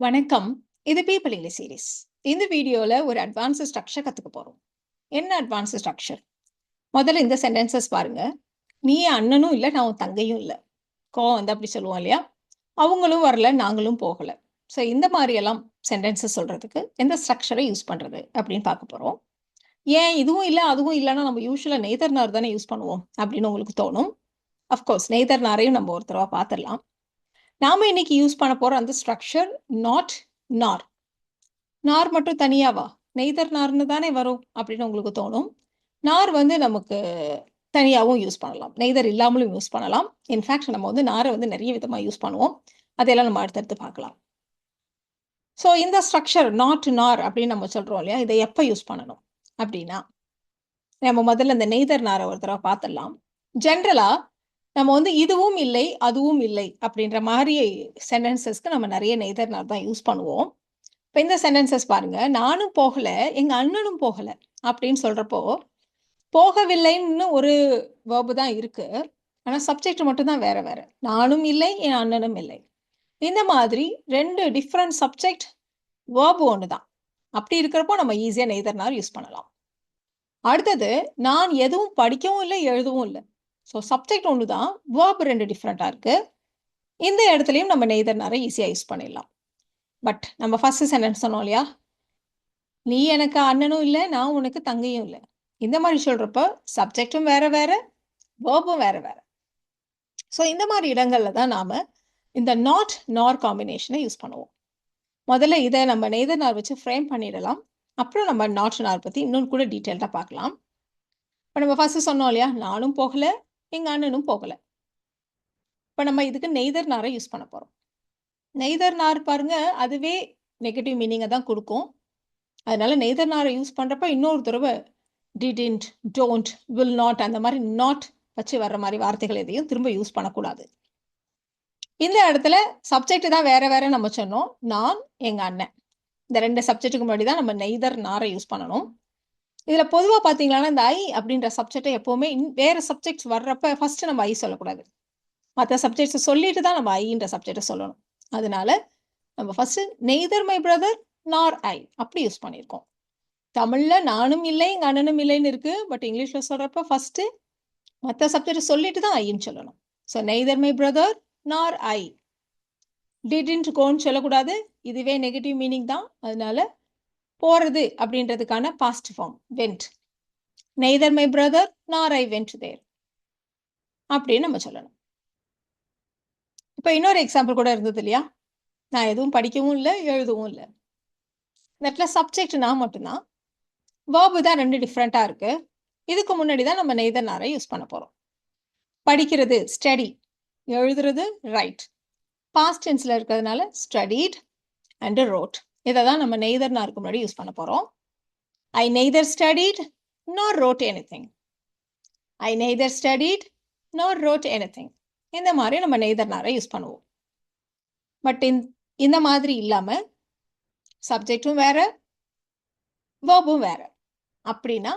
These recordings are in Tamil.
வணக்கம். இது பீப்பிள் இங்கிலீஷ் சீரிஸ். இந்த வீடியோல ஒரு அட்வான்ஸ்டு ஸ்ட்ரக்சர் கத்துக்க போறோம். என்ன அட்வான்ஸ்டு ஸ்ட்ரக்சர்? முதல்ல இந்த சென்டென்சஸ் பாருங்க. நீ என் அண்ணனும் இல்ல, நான் உன் தங்கையும் இல்ல. கோவம் வந்து அப்படி சொல்லுவோம் இல்லையா? அவங்களும் வரல, நாங்களும் போகல. ஸோ இந்த மாரி எல்லாம் சென்டென்சஸ் சொல்றதுக்கு எந்த ஸ்ட்ரக்சரை யூஸ் பண்றது அப்படின்னு பார்க்க போறோம். ஏன் இதுவும் இல்ல, அதுவும் இல்லன்னா நம்ம யூசுவலா நெய்தர் நார் தானே யூஸ் பண்ணுவோம் அப்படின்னு உங்களுக்கு தோணும். அஃப்கோர்ஸ் நெய்தர் நாரையும் நம்ம ஒரு தடவ பார்த்துடலாம். நாம இன்னைக்கு யூஸ் பண்ண போற அந்த ஸ்ட்ரக்சர் நாட், நார். நார் மட்டும் தனியாவா? நெய்தர் நார்ன்னு தானே வரும் அப்படின்னு உங்களுக்கு தோணும். நார் வந்து நமக்கு தனியாவும் யூஸ் பண்ணலாம். நெய்தர் இல்லாமலும் யூஸ் பண்ணலாம். இன்ஃபேக்ட் நம்ம வந்து நார வந்து நிறைய விதமா யூஸ் பண்ணுவோம். அதையெல்லாம் நம்ம அடுத்தடுத்து பார்க்கலாம். ஸோ இந்த ஸ்ட்ரக்சர் நாட், நார் அப்படின்னு நம்ம சொல்றோம் இல்லையா? இதை எப்ப யூஸ் பண்ணணும் அப்படின்னா, நம்ம முதல்ல இந்த நெய்தர் நார ஒரு தடவ பார்த்துடலாம். ஜென்ரலா நம்ம வந்து இதுவும் இல்லை, அதுவும் இல்லை அப்படின்ற மாரி சென்டென்சஸ்க்கு நம்ம நிறைய நெய்தர் நார் தான் யூஸ் பண்ணுவோம். இப்ப இந்த சென்டென்சஸ் பாருங்க. நானும் போகல, எங்க அண்ணனும் போகல அப்படின்னு சொல்றப்போ, போகவில்லைன்னு ஒரு வெர்ப் தான் இருக்கு. ஆனா சப்ஜெக்ட் மட்டும் தான் வேற வேற. நானும் இல்லை, என் அண்ணனும் இல்லை. இந்த மாதிரி 2 டிஃபரண்ட் சப்ஜெக்ட், வெர்ப் ஒண்ணு தான். அப்படி இருக்கிறப்போ நம்ம ஈஸியா நெய்தர் நார் யூஸ் பண்ணலாம். அடுத்தது, நான் எதுவும் படிக்கவும் இல்ல, எழுதவும் இல்ல. ஸோ சப்ஜெக்ட் ஒண்ணு தான், வெர்ப் 2 டிஃபரண்டா இருக்கு. இந்த இடத்துலயும் நம்ம நெய்தர் நாரை ஈஸியா யூஸ் பண்ணிடலாம். பட் நம்ம ஃபர்ஸ்ட் சென்டென்ஸ் சொன்னோம் இல்லையா? நீ எனக்கு அண்ணனும் இல்ல, நான் உனக்கு தங்கையும் இல்ல. இந்த மாரி சொல்றப்ப சப்ஜெக்டும் வேற வேற, வெர்பும் வேற வேற. ஸோ இந்த மாரி இடங்கள்ல தான் நாம இந்த நாட், நார் காம்பினேஷன யூஸ் பண்ணுவோம். முதல்ல இத நம்ம நெய்தர் நார் வச்சு ஃப்ரேம் பண்ணிடலாம். அப்புறம் நம்ம நாட், நார் பத்தி இன்னும் கூட டீட்டெயில்டா பார்க்கலாம். இப்ப நம்ம ஃபர்ஸ்ட் சொன்னோம் இல்லையா? நானும் போகல, எங்க அண்ணனும் போகல. இப்ப நம்ம இதுக்கு நெய்தர் நாரை யூஸ் பண்ண போறோம். நெய்தர் நார் பாருங்க, அதுவே நெகட்டிவ் மீனிங்க தான் குடுக்கும். அதனால நெய்தர் நாரை யூஸ் பண்றப்ப இன்னொரு தடவ டிடின்ட், டோன்ட், வில் நாட் அந்த மாதிரி நாட் வச்சு வர்ற மாதிரி வார்த்தைகள் எதையும் திரும்ப யூஸ் பண்ணக்கூடாது. இந்த இடத்துல சப்ஜெக்ட் தான் வேற வேற நம்ம சொன்னோம். நான், எங்க அண்ணன். இந்த 2 சப்ஜெக்ட்டுக்கு முன்னாடி தான் நம்ம நெய்தர் நாரை யூஸ் பண்ணணும். இதுல பொதுவா பாத்தீங்கன்னா இந்த ஐ அப்படின்ற சப்ஜெக்டை எப்பவுமே வேற சப்ஜெக்ட்ஸ் வர்றப்ப ஃபர்ஸ்ட் நம்ம ஐ சொல்லக்கூடாது. மற்ற சப்ஜெக்ட்ஸ் சொல்லிட்டு தான் நம்ம ஐன்ற சப்ஜெக்டை சொல்லணும். அதனால நம்ம first neither my brother nor ஐ அப்படி யூஸ் பண்ணியிருக்கோம். தமிழ்ல நானும் இல்லை, எங்க அண்ணனும் இல்லைன்னு இருக்கு. பட் இங்கிலீஷ்ல சொல்றப்ப ஃபர்ஸ்ட் மற்ற சப்ஜெக்ட் சொல்லிட்டு தான் ஐன்னு சொல்லணும். So neither my brother nor I. Didn't கோன்னு சொல்லக்கூடாது. இதுவே நெகட்டிவ் மீனிங் தான். அதனால போறது அப்படின்றதுக்கான past form went. Neither my brother nor I went there அப்படின்னு நம்ம சொல்லணும். இப்போ இன்னொரு எக்ஸாம்பிள் கூட இருந்தது இல்லையா? நான் எதுவும் படிக்கவும் இல்லை, எழுதவும் இல்லை. இந்த இடத்துல சப்ஜெக்ட் நான் மட்டும்தான். வேர்பு தான் 2 டிஃப்ரெண்டா இருக்கு. இதுக்கு முன்னாடி தான் நம்ம நெய்தர் நாரை யூஸ் பண்ண போறோம். படிக்கிறது ஸ்டடி, எழுதுறது ரைட். பாஸ்ட் டென்ஸ்ல இருக்கிறதுனால ஸ்டடிட் அண்ட் ரோட். இதை தான் நம்ம நெய்தர் நாருக்கு முன்னாடி யூஸ் பண்ண போறோம். ஐ நெய்தர் ஸ்டடிட் நார் ரோட் எனிதிங். ஐ நெய்தர் ஸ்டடிட் நார் ரோட் எனிதிங். இந்த மாதிரி நம்ம நெய்தர் நாரை யூஸ் பண்ணுவோம். பட் இந்த மாதிரி இல்லாம சப்ஜெக்டும் வேற, வேர்பும் வேற. அப்படின்னா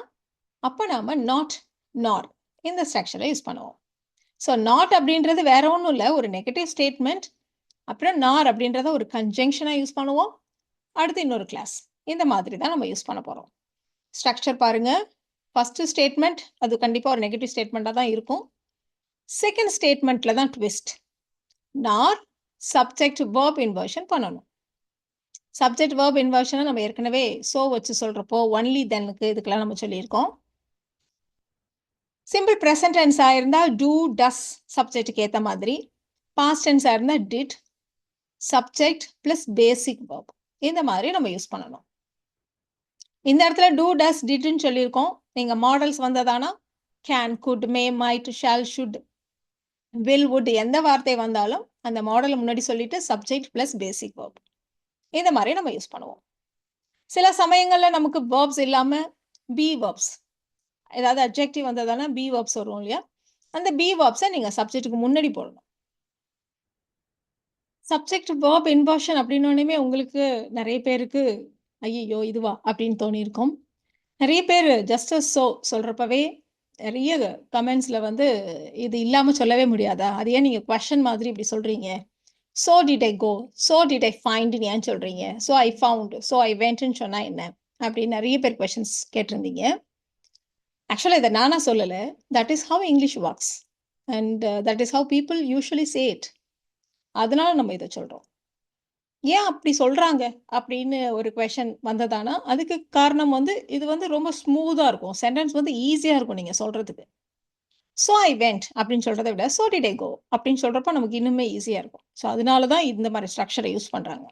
அப்ப நாம நாட், நார் இந்த ஸ்ட்ரக்சரை யூஸ் பண்ணுவோம். ஸோ நாட் அப்படின்றது வேற ஒன்றும் இல்லை, ஒரு நெகட்டிவ் ஸ்டேட்மெண்ட். அப்புறம் நார் அப்படின்றத ஒரு கன்ஜங்ஷனாக யூஸ் பண்ணுவோம். அடுத்து இன்னொரு கிளாஸ். இந்த மாதிரி தான் நம்ம யூஸ் பண்ண போகிறோம். ஸ்ட்ரக்சர் பாருங்க. ஃபர்ஸ்ட் ஸ்டேட்மெண்ட் அது கண்டிப்பாக ஒரு நெகட்டிவ் ஸ்டேட்மெண்ட்டாக தான் இருக்கும். செகண்ட் ஸ்டேட்மெண்ட்ல தான் ட்விஸ்ட். நார் சப்ஜெக்ட் வேர்ப் இன்வர்ஷன் பண்ணணும். சப்ஜெக்ட் வேர்ப் இன்வர்ஷனை நம்ம ஏற்கனவே சோ வச்சு சொல்றப்போ ஒன்லி தென்னுக்கு இதுக்கெல்லாம் நம்ம சொல்லியிருக்கோம். சிம்பிள் ப்ரெசன்ட் டென்ஸ் ஆயிருந்தா டூ, டஸ் சப்ஜெக்ட்டுக்கு ஏற்ற மாதிரி. பாஸ்ட் டென்ஸ் ஆயிருந்தா did, subject plus basic verb. இந்த மாதிரி நம்ம யூஸ் பண்ணணும். இந்த இடத்துல டூ, டஸ், டிட்னு சொல்லியிருக்கோம். நீங்க மாடல்ஸ் வந்ததானா can, could, may, might, shall, should, will, would எந்த வார்த்தை வந்தாலும் அந்த மாடலை முன்னாடி சொல்லிட்டு சப்ஜெக்ட் பிளஸ் பேசிக் வேர்ப். இந்த மாதிரி நம்ம யூஸ் பண்ணுவோம். சில சமயங்கள்ல நமக்கு வேர்ப்ஸ் இல்லாம பி வேர்ப்ஸ், ஏதாவது அட்ஜெக்டிவ் வந்ததானா பி வேர்ப்ஸ் வரும் இல்லையா? அந்த பி வேர்ப்ஸை நீங்க சப்ஜெக்ட்டுக்கு முன்னாடி போடணும். சப்ஜெக்ட் வேர்ப் இன்வர்ஷன் அப்படின்னோடனே உங்களுக்கு நிறைய பேருக்கு ஐயோ இதுவா அப்படின்னு தோணியிருக்கும். நிறைய பேர் ஜஸ்ட் சோ சொல்றப்பவே நிறைய கமெண்ட்ஸ்ல வந்து இது இல்லாம சொல்லவே முடியாதா? அது ஏன் நீங்க கொஸ்டின் மாதிரி இப்படி சொல்றீங்க so did I go, so did I find ன்னு ஏன் சொல்றீங்க, so I found, so I wentன்னு சொன்னா என்ன அப்படின்னு நிறைய பேர் கொஸ்டின்ஸ் கேட்டிருந்தீங்க. ஆக்சுவலாக இதை நானா சொல்லலை, that is how English works and that is how people usually say it. அதனால நம்ம இதை சொல்கிறோம். ஏன் அப்படி சொல்கிறாங்க அப்படின்னு ஒரு கொஷன் வந்ததானா, அதுக்கு காரணம் வந்து இது வந்து ரொம்ப ஸ்மூத்தாக இருக்கும், சென்டென்ஸ் வந்து ஈஸியாக இருக்கும் நீங்கள் சொல்கிறதுக்கு. ஸோ ஐ வெண்ட் அப்படின்னு சொல்கிறத விட ஸோ டிட் ஐ கோ அப்படின்னு சொல்கிறப்ப நமக்கு இன்னுமே ஈஸியாக இருக்கும். ஸோ அதனால தான் இந்த மாதிரி ஸ்ட்ரக்சரை யூஸ் பண்ணுறாங்க.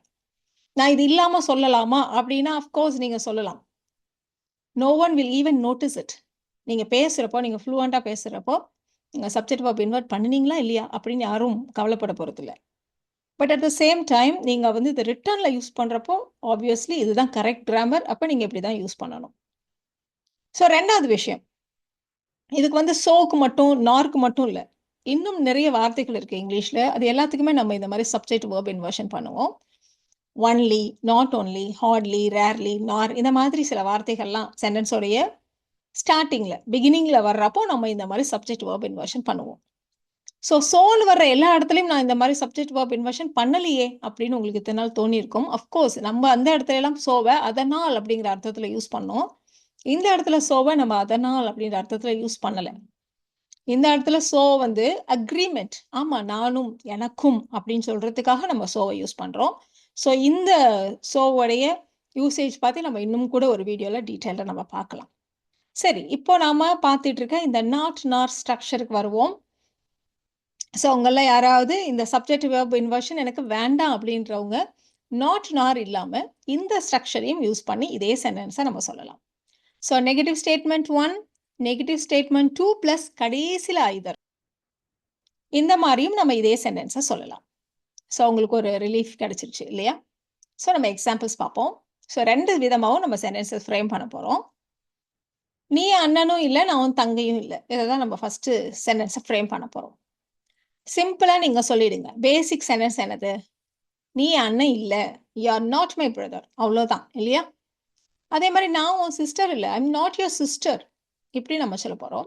நான் இது இல்லாமல் சொல்லலாமா அப்படின்னா அஃப்கோர்ஸ் நீங்கள் சொல்லலாம். No one will even notice it. நீங்கள் பேசுகிறப்போ, நீங்கள் ஃப்ளூவெண்ட்டாக பேசுகிறப்போ நீங்கள் சப்ஜெக்ட் வெர்ப் இன்வெர்ட் பண்ணினீங்களா இல்லையா அப்படின்னு யாரும் கவலைப்பட போகிறதில்ல. But at the same time நீங்கள் வந்து இதை ரிட்டர்னில் யூஸ் பண்ணுறப்போ ஆப்வியஸ்லி இதுதான் கரெக்ட் கிராமர், அப்போ நீங்கள் இப்படி தான் யூஸ் பண்ணணும். ஸோ ரெண்டாவது விஷயம், இதுக்கு வந்து சோக்கு மட்டும் நார்க்கு மட்டும் இல்லை, இன்னும் நிறைய வார்த்தைகள் இருக்குது இங்கிலீஷில். அது எல்லாத்துக்குமே நம்ம இந்த மாதிரி சப்ஜெக்ட் வெர்ப் இன்வர்ஷன் பண்ணுவோம். Only, not only, hardly, rarely, nor, இந்த மாதிரி சில வார்த்தைகள்லாம் சென்டென்ஸோடைய ஸ்டார்டிங்கில் பிகினிங்கில் வர்றப்போ நம்ம இந்த மாதிரி சப்ஜெக்ட் வெர்ப் இன்வர்ஷன் பண்ணுவோம். ஸோ சோல் வர்ற எல்லா இடத்துலையும் நான் இந்த மாதிரி சப்ஜெக்ட் வெர்ப் இன்வர்ஷன் பண்ணலையே அப்படின்னு உங்களுக்கு இத்தனை நாள் தோணியிருக்கும். அஃப்கோர்ஸ் நம்ம அந்த இடத்துல எல்லாம் சோவை அதனால் அப்படிங்கிற அர்த்தத்தில் யூஸ் பண்ணோம். இந்த இடத்துல சோவை நம்ம அதனால் அப்படிங்கிற அர்த்தத்தில் யூஸ் பண்ணலை. இந்த இடத்துல சோ வந்து அக்ரிமெண்ட், ஆமாம் நானும் எனக்கும் அப்படின்னு சொல்கிறதுக்காக நம்ம சோவை யூஸ் பண்ணுறோம். ஸோ இந்த சோவோடைய யூசேஜ் பார்த்து நம்ம இன்னும் கூட ஒரு வீடியோவில் டீட்டெயிலாக நம்ம பார்க்கலாம். சரி, இப்போ நாம் பார்த்துட்டு இருக்க இந்த நாட் நார் ஸ்ட்ரக்சருக்கு வருவோம். ஸோ உங்களில் யாராவது இந்த சப்ஜெக்ட் வெர்ப் இன்வர்ஷன் எனக்கு வேண்டாம் அப்படின்றவங்க நாட் நார் இல்லாமல் இந்த ஸ்ட்ரக்சரையும் யூஸ் பண்ணி இதே சென்டென்ஸை நம்ம சொல்லலாம். So negative statement 1, negative statement 2 plus கடைசியில் ஐதர், இந்த மாதிரியும் நம்ம இதே சென்டென்ஸை சொல்லலாம். ஸோ உங்களுக்கு ஒரு ரிலீஃப் கிடைச்சிருச்சு இல்லையா? ஸோ நம்ம எக்ஸாம்பிள்ஸ் பார்ப்போம். ஸோ 2 விதமாகவும் நம்ம சென்டென்ஸஸ் ஃப்ரேம் பண்ண போகிறோம். நீ அண்ணனும் இல்லை, நான் உன் தங்கையும் இல்லை, இதை தான் நம்ம ஃபஸ்ட்டு சென்டென்ஸை ஃப்ரேம் பண்ண போகிறோம். சிம்பிளாக நீங்கள் சொல்லிடுங்க. பேசிக் சென்டென்ஸ் என்னது? நீ அண்ணன் இல்லை, you are not my brother, அவ்வளோதான் இல்லையா? அதே மாதிரி நான் உன் சிஸ்டர் இல்லை, ஐ எம் நாட் யுவர் சிஸ்டர், இப்படி நம்ம சொல்ல போகிறோம்.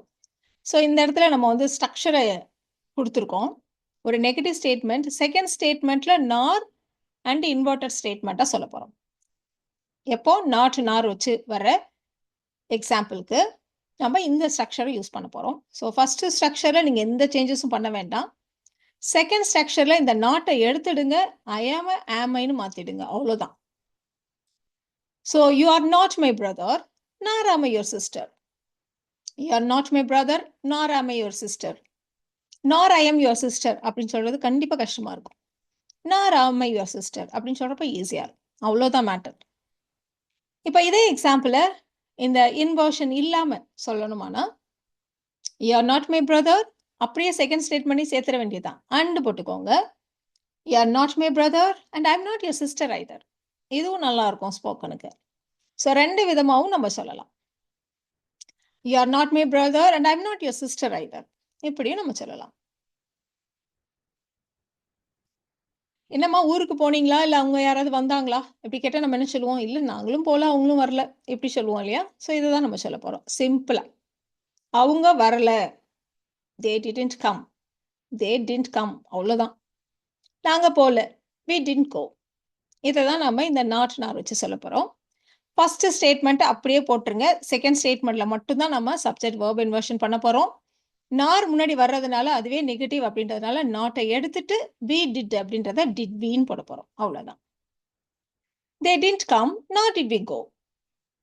ஸோ இந்த இடத்துல நம்ம வந்து ஸ்ட்ரக்சரை கொடுத்துருக்கோம். ஒரு நெகட்டிவ் ஸ்டேட்மெண்ட், செகண்ட் ஸ்டேட்மெண்ட்டில் நார் அண்ட் இன்வெர்டட் ஸ்டேட்மெண்ட்டாக சொல்ல போகிறோம். எப்போ நாட் நார் வச்சு வர எக்ஸாம்பிளுக்கு நம்ம இந்த ஸ்ட்ரக்சரை யூஸ் பண்ண போகிறோம். ஸோ ஃபஸ்ட்டு ஸ்ட்ரக்சரில் நீங்கள் எந்த சேஞ்சஸும் பண்ண வேண்டாம். செகண்ட் ஸ்ட்ரக்சரில் இந்த நாட்டை எடுத்துடுங்க, ஐயாம ஆமைன்னு மாற்றிடுங்க, அவ்வளோதான். So you are not my brother, nor am your sister. You are not my brother, nor am your sister. நார் ஐ எம் யுவர் சிஸ்டர் அப்படின்னு சொல்கிறது கண்டிப்பாக கஷ்டமாக இருக்கும். நார் ஆம் யுவர் சிஸ்டர் அப்படின்னு சொல்கிறப்ப ஈஸியாக இருக்கும், அவ்வளோதான் மேட்டர். இப்போ இதே எக்ஸாம்பிளை இந்த இன்வர்ஷன் இல்லாமல் சொல்லணுமானா, you are not my brother, அப்படியே செகண்ட் ஸ்டேட்மெண்ட்டை சேர்த்துற வேண்டியதான், அண்டு போட்டுக்கோங்க. You are not my brother and I am not your sister either. இதுவும் நல்லா இருக்கும் ஸ்போக்கனுக்கு. ஸோ 2 விதமாகவும் நம்ம சொல்லலாம். You are not my brother and I am not your sister either, இப்படியும் நம்ம சொல்லலாம். என்னம்மா ஊருக்கு போனீங்களா, இல்லை அவங்க யாராவது வந்தாங்களா இப்படி கேட்டால் நம்ம என்ன சொல்லுவோம்? இல்லை நாங்களும் போகல, அவங்களும் வரல, இப்படி சொல்லுவோம் இல்லையா? ஸோ இதை தான் நம்ம சொல்ல போகிறோம் சிம்பிளாக. அவங்க வரல, they didn't come, they didn't come, அவ்வளோதான். நாங்கள் போகல, we didn't go. இதை தான் நம்ம இந்த நாட் நார் வச்சு சொல்ல போகிறோம். ஃபஸ்ட்டு ஸ்டேட்மெண்ட்டை அப்படியே போட்டுருங்க. செகண்ட் ஸ்டேட்மெண்ட்டில் மட்டும்தான் நம்ம சப்ஜெக்ட் வெர்ப் இன்வர்ஷன் பண்ண போகிறோம். நார் முன்னாடி வர்றதுனால அதுவே நெகட்டிவ் அப்படின்றதுனால நாட்டை எடுத்துட்டு we did அப்படின்றத did weன்னு போட போகிறோம், அவ்வளோதான். they didn't come, nor did we go.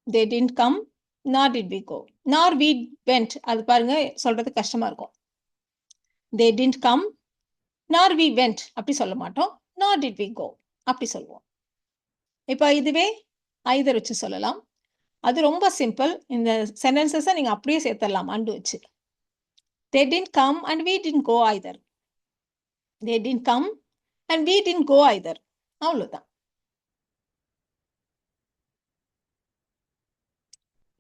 they didn't come, nor did we go. nor we went, அது பாருங்க சொல்கிறது கஷ்டமாக இருக்கும். they didn't come, nor we went அப்படி சொல்ல மாட்டோம், nor did we go அப்படி சொல்லுவோம். இப்போ இதுவே ஐதர் வச்சு சொல்லலாம். அது ரொம்ப சிம்பிள். இந்த சென்டென்சஸை நீங்கள் அப்படியே சேர்த்துடலாம் அண்டு வச்சு. they didn't come and we didn't go either. they didn't come and we didn't go either, அவ்வளோதான்.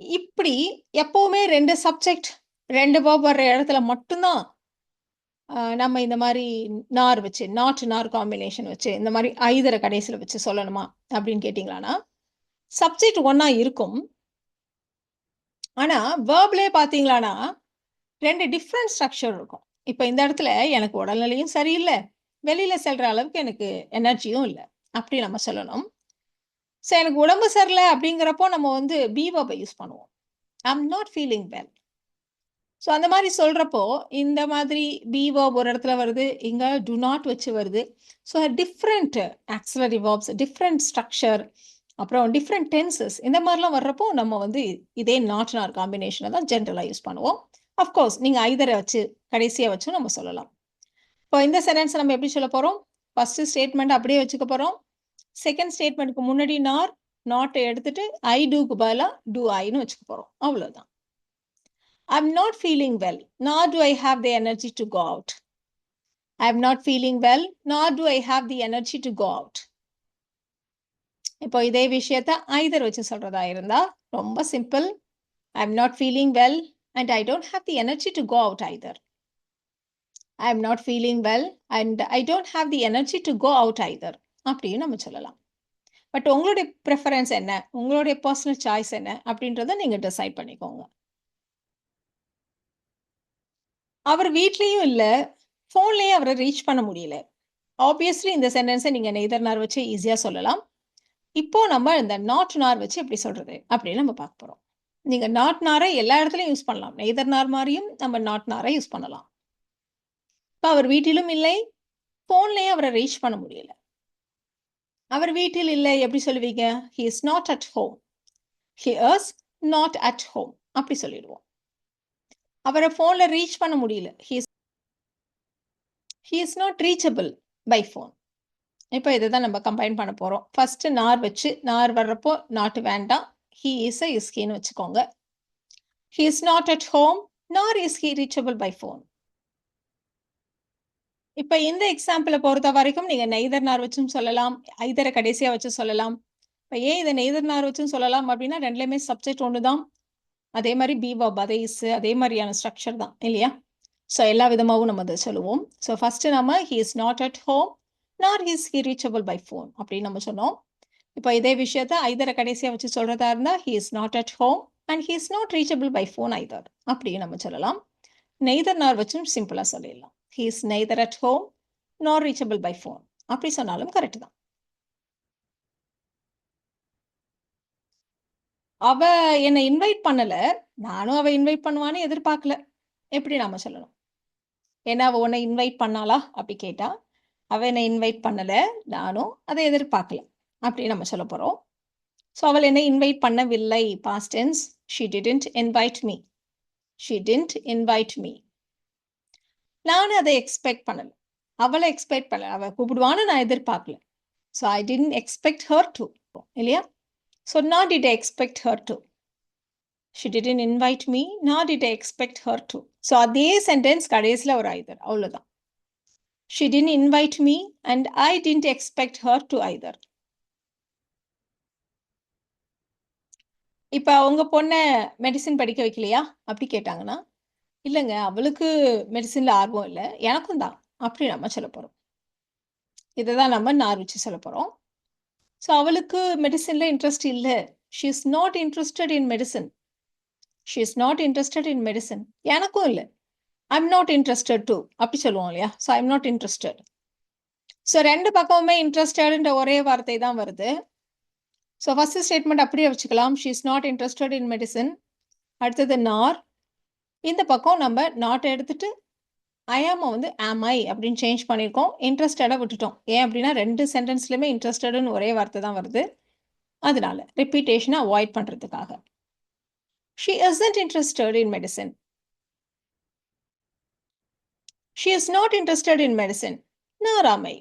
இப்படி எப்போவுமே 2 சப்ஜெக்ட் 2 வேர்ப் வர்ற இடத்துல மட்டும்தான் நம்ம இந்த மாதிரி நார் வச்சு, நாட் நார் காம்பினேஷன் வச்சு இந்த மாதிரி ஐதரை கடைசியில் வச்சு சொல்லணுமா அப்படின்னு கேட்டிங்களான்னா, சப்ஜெக்ட் ஒன்றா இருக்கும். ஆனால் வேர்ப்லேயே பார்த்தீங்களான்னா 2 டிஃப்ரெண்ட் ஸ்ட்ரக்சர் இருக்கும். இப்போ இந்த இடத்துல எனக்கு உடல்நிலையும் சரியில்லை, வெளியில செல்ற அளவுக்கு எனக்கு எனர்ஜியும் இல்ல. அப்படி நம்ம சொல்லணும். ஸோ எனக்கு உடம்பு சரியில்ல அப்படிங்கிறப்போ நம்ம வந்து பி வெர்ப யூஸ் பண்ணுவோம். I am not feeling well. So அந்த மாரி சொல்றப்போ, இந்த மாதிரி பி வெர்ப் ஒரு இடத்துல வருது, இங்க டு நாட் வச்சு வருது. So different auxiliary verbs, different structure, அப்புறம் டிஃபரெண்ட் டென்சஸ் இந்த மாரிலாம் வர்றப்போ, நம்ம வந்து இதே நாட் நார் காம்பினேஷன தான் ஜென்ரலா யூஸ் பண்ணுவோம். அஃப்கோர்ஸ் நீங்க ஐதர வச்சு, கடைசியா வச்சும் நம்ம சொல்லலாம். இப்போ இந்த சென்டென்ஸ நம்ம எப்படி சொல்லப் போறோம்? ஃபர்ஸ்ட் ஸ்டேட்மெண்ட் அப்படியே வச்சுக்க போறோம். செகண்ட் ஸ்டேட்மெண்ட்க்கு முன்னாடி நார், நாட்ட எடுத்துட்டு ஐ டூக்கு பதிலா டு ஐன்னு வச்சுக்க போறோம். அவ்வளோதான். I'm not feeling well, nor do I have the energy to go out. I'm not feeling well, nor do I have the energy to go out. இப்போ இதே விஷயத்த ஐதர் வச்சு சொல்றதா இருந்தா ரொம்ப simple. I'm not feeling well and I don't have the energy to go out either. I'm not feeling well and I don't have the energy to go out either. அப்படின்னு நம்ம சொல்லலாம். பட் உங்களுடைய ப்ரிஃபரன்ஸ் என்ன? உங்களுடைய பர்சனல் சாய்ஸ் என்ன? அப்படின்றத நீங்க டிசைட் பண்ணிக்கோங்க. அவர் வீட்லயும் இல்ல, ஃபோன்லயும் அவர ரீச் பண்ண முடியல. ஆப்வியஸ்லி இந்த சென்டென்ஸை நீங்க நெய்தர் நார் வச்சு ஈஸியா சொல்லலாம். இப்போ நம்ம இந்த நாட் நார் வச்சு எப்படி சொல்றது அப்படின்னு நம்ம பார்க்க போறோம். நீங்க நாட் நாரை எல்லா இடத்துலயும் யூஸ் பண்ணலாம். நெய்தர் நார் மாதிரியும் நம்ம நாட் நாரை யூஸ் பண்ணலாம். இப்போ அவர் வீட்டிலும் இல்லை, ஃபோன்லயும் அவரை ரீச் பண்ண முடியல. அவர் வீட்டில் இல்லை எப்படி சொல்லுவீங்க? He is not at home. He is not at home அப்படி சொல்லிடுவோம். அவரை ஃபோன்ல ரீச் பண்ண முடியல. He is not reachable by phone. இப்போ இதை தான் நம்ம கம்பைன் பண்ண போறோம். ஃபர்ஸ்ட் நார் வச்சு, நார் வர்றப்போ நாட் வேண்டாம். ஹி இஸ் இஸ்கின்னு வச்சுக்கோங்க. He is not at home nor is he reachable by phone. இப்போ இந்த எக்ஸாம்பிளை பொறுத்த வரைக்கும் நீங்க நெய்தர் நார் வச்சும் சொல்லலாம், ஐதரை கடைசியா வச்சு சொல்லலாம். இப்போ ஏன் இதை நெய்தர் நார் வச்சும் சொல்லலாம் அப்படின்னா ரெண்டுலையுமே சப்ஜெக்ட் ஒன்று தான். அதே மாதிரி பி வெர்ப் அதே இஸ் அதே மாதிரியான ஸ்ட்ரக்சர் தான் இல்லையா? ஸோ எல்லா விதமாகவும் நம்ம அதை சொல்லுவோம். ஸோ ஃபர்ஸ்ட் நம்ம he is not at home nor is he reachable by phone அப்படின்னு நம்ம சொன்னோம். இப்போ இதே விஷயத்த ஐதரை கடைசியா வச்சு சொல்றதா இருந்தா he is not at home and he is not reachable by phone either அப்படின்னு நம்ம சொல்லலாம். நெய்தர் நார் வச்சும் சிம்பிளா சொல்லிடலாம். He is neither at home nor reachable by phone அப்படி சொன்னாலும் கரெக்ட் தான். அவ என்னை இன்வைட் பண்ணல, நானும் அவ இன்வைட் பண்ணுவான்னு எதிர்பார்க்கல. எப்படி நாம சொல்லணும்? ஏன்னா அவ உன்னை இன்வைட் பண்ணாளா அப்படி கேட்டா, அவ என்னை இன்வைட் பண்ணல, நானும் அதை எதிர்பார்க்கல அப்படி நம்ம சொல்ல போறோம். ஸோ அவள் என்னை இன்வைட் பண்ணவில்லை. Past tense. She didn't invite me. She didn't invite me. நானும் அதை எக்ஸ்பெக்ட் பண்ணல. அவளை எக்ஸ்பெக்ட் பண்ணல. அவ கூப்பிடுவான்னு நான் எதிர்பார்க்கல. So I didn't expect her to இல்லையா? So not did I expect her to. She didn't invite me, nor did I expect her to. So அதே சென்டென்ஸ் கடைசியில் ஒரு ஐதர் அவ்வளோதான். She didn't invite me and I didn't expect her to either. இப்போ அவங்க பொண்ணை மெடிசின் படிக்க வைக்கலையா அப்படி கேட்டாங்கன்னா, இல்லைங்க அவளுக்கு மெடிசின்ல ஆர்வம் இல்லை, எனக்கும் தான் அப்படி நம்ம சொல்ல போறோம். இதை தான் நம்ம நார் வச்சு சொல்ல போறோம். ஸோ அவளுக்கு மெடிசின்ல இன்ட்ரெஸ்ட் இல்லை. She is not interested in medicine. She is not interested in medicine. எனக்கும் இல்லை. ஐம் நாட் இன்ட்ரெஸ்டட் டு அப்படி சொல்லுவோம் இல்லையா? So I'm not interested. So ரெண்டு பக்கமுமே இன்ட்ரெஸ்டட்ன்ற ஒரே வார்த்தை தான் வருது. ஸோ ஃபர்ஸ்ட் ஸ்டேட்மெண்ட் அப்படியே வச்சுக்கலாம். She is not interested in medicine. அடுத்தது நார். இந்த பக்கம் நம்ம நாட் எடுத்துட்டு ஐயாம வந்து ஆம் ஐ அப்படின்னு சேஞ்ச் பண்ணியிருக்கோம். இன்ட்ரெஸ்டடாக விட்டுட்டோம். ஏன் அப்படின்னா ரெண்டு சென்டென்ஸ்லையுமே இன்ட்ரெஸ்டட்னு ஒரே வார்த்தை தான் வருது. அதனால ரிப்பீட்டேஷனை அவாய்ட் பண்ணுறதுக்காக. She isn't interested in medicine. She is not interested in medicine. Nor am I.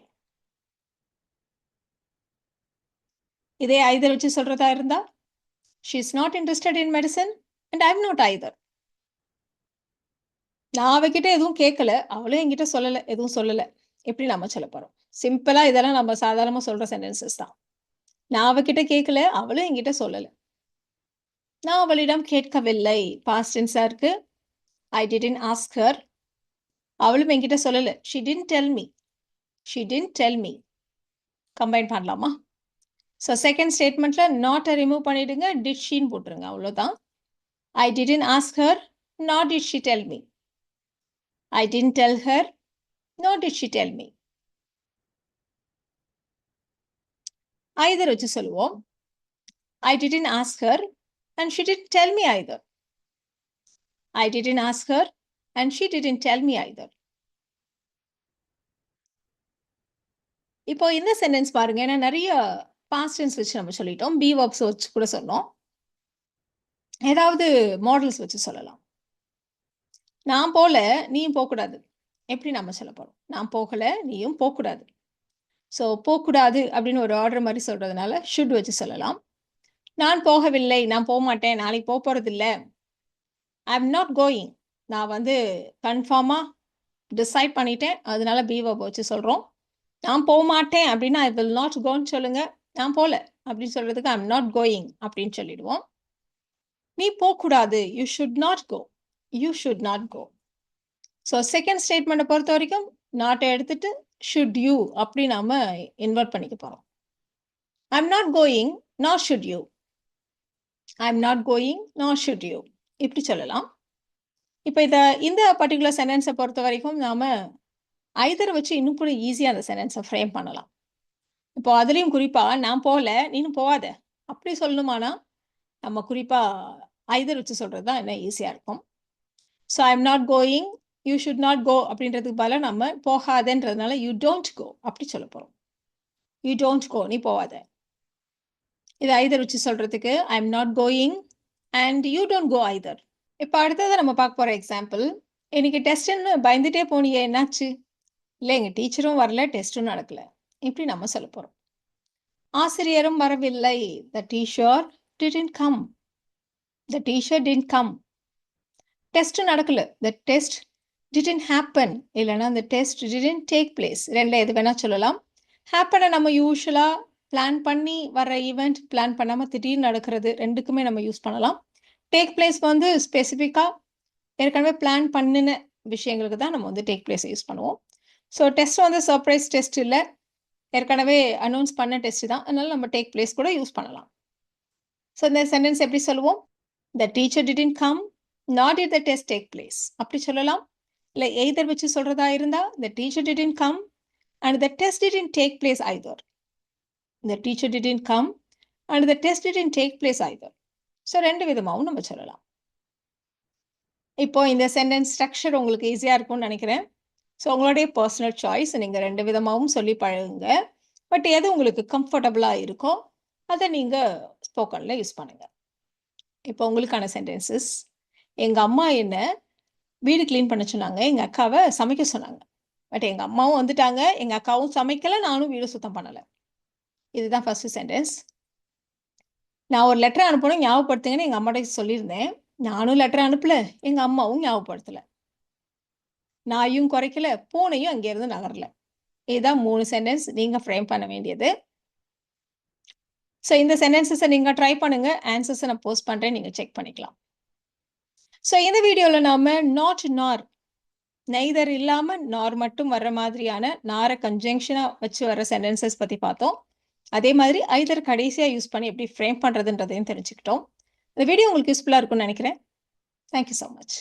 இதே ஐதர் வச்சு சொல்றதா இருந்தா, she is not interested in medicine and I am not either. நான் அவகிட்ட எதுவும் கேட்கல, அவளும் என்கிட்ட சொல்லல, எதுவும் சொல்லல. எப்படி நம்ம சொல்ல போறோம்? சிம்பிளா இதெல்லாம் நம்ம சாதாரணமா சொல்ற சென்டென்சஸ் தான். நான் அவகிட்ட கேட்கல, அவளும் என்கிட்ட சொல்லல. நான் அவளிடம் கேட்கவில்லை. பாஸ்ட் டென்ஸா இருக்கு. I didn't ask her. அவளும் என்கிட்ட சொல்லல. She didn't tell me. She didn't tell me. Combine பண்ணலாமா? ஸோ செகண்ட் ஸ்டேட்மெண்ட்ல நாட்டை ரிமூவ் பண்ணிடுங்க, டிட் ஷீன்னு போட்டுருங்க, அவ்வளோதான். I didn't ask her, not did she tell me. I didn't del her, not did she tell me. either வச்சு சொல்லுவோம். I didn't ask her and she didn't tell me either. I didn't ask her and she didn't tell me either. இப்போ இந்த சென்டென்ஸ் பாருங்க. ஏன்னா நிறைய பாஸ்ட் டென்ஸ் வச்சு நம்ம சொல்லிட்டோம். பி வெர்ப்ஸ் வச்சு கூட சொன்னோம். ஏதாவது மாடல்ஸ் வச்சு சொல்லலாம். நான் போல நீயும் போகக்கூடாது. எப்படி நம்ம சொல்ல போறோம்? நான் போகல நீயும் போகக்கூடாது. ஸோ போகக்கூடாது அப்படின்னு ஒரு ஆர்டர் மாதிரி சொல்றதுனால ஷுட் வச்சு சொல்லலாம். நான் போகவில்லை, நான் போக மாட்டேன், நாளைக்கு போக போறது இல்லை. ஐ எம் நாட் கோயிங், நான் வந்து கன்ஃபார்மா டிசைட் பண்ணிட்டேன், அதனால பி வெர்ப் வச்சு சொல்றோம். நான் போக மாட்டேன் அப்படின்னா ஐ வில் நாட் கோன்னு சொல்லுங்க. நான் போல அப்படின்னு சொல்றதுக்கு ஐ எம் நாட் கோயிங் அப்படின்னு சொல்லிடுவோம். நீ போகக்கூடாது, you should not go, you should not go. So second ஸ்டேட்மெண்ட்டை பொறுத்த வரைக்கும் நாட்டை எடுத்துட்டு ஷுட் யூ அப்படி நாம இன்வெர்ட் பண்ணிக்க போறோம். ஐ am not going not should you, I am not going not should you இப்படி சொல்லலாம். இப்போ இந்த பர்டிகுலர் சென்டென்ஸை பொறுத்த வரைக்கும் நாம ஐதரை வச்சு இன்னும் கூட ஈஸியாக அந்த சென்டென்ஸை ஃப்ரேம் பண்ணலாம். இப்போ அதுலேயும் குறிப்பாக நான் போகல நீனும் போகாத அப்படி சொல்லணுமானா நம்ம குறிப்பாக ஐதர் வச்சு சொல்கிறது தான் என்ன ஈஸியாக இருக்கும். So I am not going, you should not go அப்படின்றதுக்கு பதிலாக நம்ம போகாதன்றதுனால யூ டோன்ட் கோ அப்படி சொல்ல போகிறோம். யூ டோன்ட் கோ, நீ போகாத. இது ஐதர் வச்சு சொல்கிறதுக்கு I am not going and you don't go either. இப்போ அடுத்ததை நம்ம பார்க்க போகிற எக்ஸாம்பிள், இன்னைக்கு டெஸ்ட்டுன்னு பயந்துட்டே போனியே என்னாச்சு? இல்லை எங்கள் டீச்சரும் வரல, டெஸ்ட்டும் நடக்கல, இப்படி நம்ம சொல்ல போகிறோம். ஆசிரியரும் வரவில்லை, த teacher didn't come, the teacher didn't come. Test நடக்கல, த டெஸ்ட் டிடன்ட் ஹேப்பன், இல்லைன்னா the test didn't take place. ரெண்டு எது வேணால் சொல்லலாம். ஹேப்பனை நம்ம யூஸ்வலாக பிளான் பண்ணி வர ஈவெண்ட், பிளான் பண்ணாமல் திடீர்னு நடக்கிறது, ரெண்டுக்குமே நம்ம யூஸ் பண்ணலாம். டேக் பிளேஸ் வந்து ஸ்பெசிஃபிக்காக ஏற்கனவே பிளான் பண்ணின விஷயங்களுக்கு தான் நம்ம வந்து டேக் பிளேஸை யூஸ் பண்ணுவோம். ஸோ டெஸ்ட் வந்து சர்ப்ரைஸ் டெஸ்ட் இல்லை, ஏற்கனவே அனௌன்ஸ் பண்ண டெஸ்ட் தான், அதனால நம்ம டேக் பிளேஸ் கூட யூஸ் பண்ணலாம். ஸோ இந்த சென்டென்ஸ் எப்படி சொல்லுவோம்? The teacher didn't come not did the test take place அப்படி சொல்லலாம். இல்லை எய்தர் வச்சு சொல்றதா இருந்தால் the teacher didn't come and the test didn't take place either. The teacher didn't come and the test didn't take place either. So ரெண்டு விதமாகவும் நம்ம சொல்லலாம். இப்போ இந்த சென்டென்ஸ் ஸ்ட்ரக்சர் உங்களுக்கு ஈஸியாக இருக்கும்னு நினைக்கிறேன். ஸோ உங்களுடைய பர்சனல் சாய்ஸ், நீங்கள் ரெண்டு விதமாகவும் சொல்லி பழகுங்க. பட் எது உங்களுக்கு கம்ஃபர்டபுளாக இருக்கோ அதை நீங்கள் ஸ்போக்கனில் யூஸ் பண்ணுங்கள். இப்போ உங்களுக்கான சென்டென்சஸ், எங்கள் அம்மா என்ன வீடு க்ளீன் பண்ண சொன்னாங்க, எங்கள் அக்காவை சமைக்க சொன்னாங்க. பட் எங்கள் அம்மாவும் வந்துட்டாங்க, எங்கள் அக்காவும் சமைக்கலை, நானும் வீடு சுத்தம் பண்ணலை. இதுதான் ஃபர்ஸ்ட் சென்டென்ஸ். நான் ஒரு லெட்டர் அனுப்பணும் ஞாபகப்படுத்துங்கன்னு எங்கள் அம்மாட்ட சொல்லியிருந்தேன், நானும் லெட்டர் அனுப்பலை, எங்கள் அம்மாவும் ஞாபகப்படுத்தலை. நாயும் குறைக்கல, பூனையும் அங்கேருந்து நகரல. இதுதான் 3 சென்டென்ஸ் நீங்கள் ஃப்ரேம் பண்ண வேண்டியது. ஸோ இந்த சென்டென்சஸை நீங்கள் ட்ரை பண்ணுங்க, ஆன்சர்ஸை நான் போஸ்ட் பண்ணுறேன், நீங்கள் செக் பண்ணிக்கலாம். ஸோ இந்த வீடியோவில் நாம் நாட் நார், நெய்தர் இல்லாமல் நார் மட்டும் வர்ற மாதிரியான நாரை கன்ஜங்ஷனாக வச்சு வர சென்டென்சஸ் பற்றி பார்த்தோம். அதே மாதிரி ஐதர் கடைசியாக யூஸ் பண்ணி எப்படி ஃப்ரேம் பண்ணுறதுன்றதையும் தெரிஞ்சுக்கிட்டோம். இந்த வீடியோ உங்களுக்கு யூஸ்ஃபுல்லாக இருக்கும்னு நினைக்கிறேன். Thank you so much.